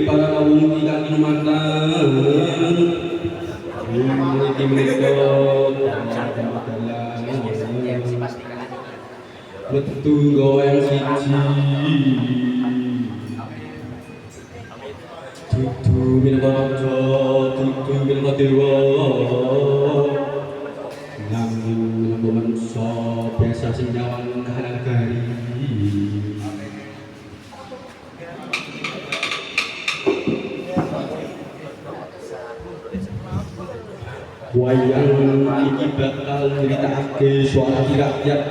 para kawung ingkang kinumatan mriki menika metu goyang siji dudu minangka raja dudu minangka dewa nanging manungsa biasa sing nyawang kahanagari wayang iki bakal nyritakake soal rakyat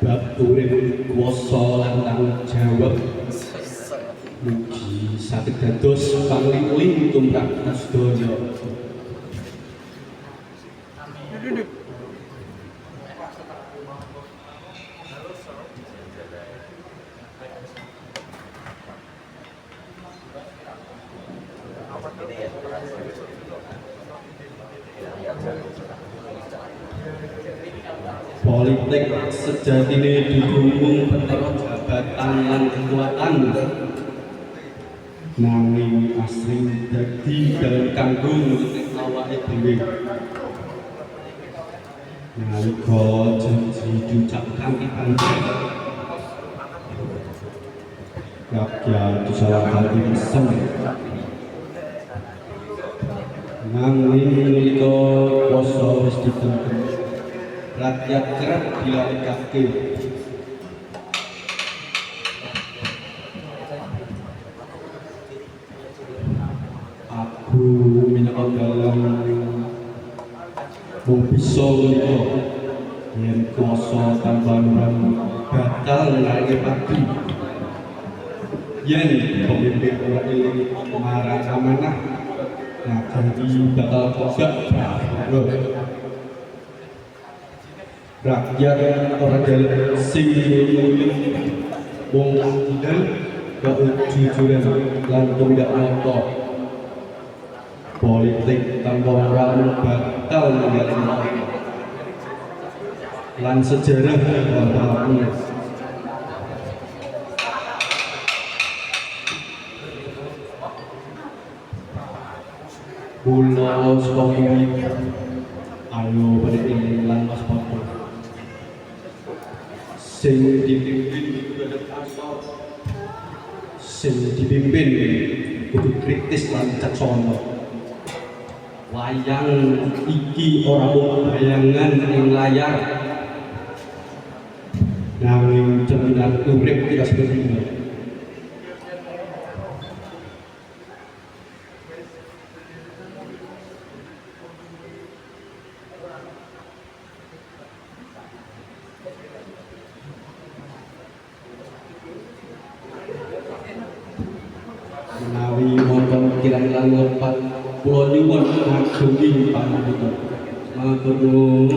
bab urip kuwasa lan tanggung jawab mugi saged dados pangliling tumrap sedaya. Politik sejatine didukung perkara jabatan lan kekuatan nanging asring dadi dalam kanggo nutup awake dhewe nalika janji diucapkan kanthi rakyat salah hati mesem nanging nalika kuasa wis ditentu rakyat kerap dilekake aku minangka dalam mung bisa menika yen kuasa tanpa nurang bakal narik pati yen pemimpin ora eling marang amanah nah janji bakal kogak rakyat orang jalan sing wong dan kejujuran lan tidak ngotot politik tanpa orang bakal mengalami lan sejarah bakal pulau sekolah ayo pada ini lan mas papa sing dipimpin kudu asal sing dipimpin kudu kritis lan bijaksana wayang iki ora mung bayangan ing layar nanging cerminan urip kita sedaya menawi wonten kirang lepat kula nyuwun ageng pangapunten matur nuwun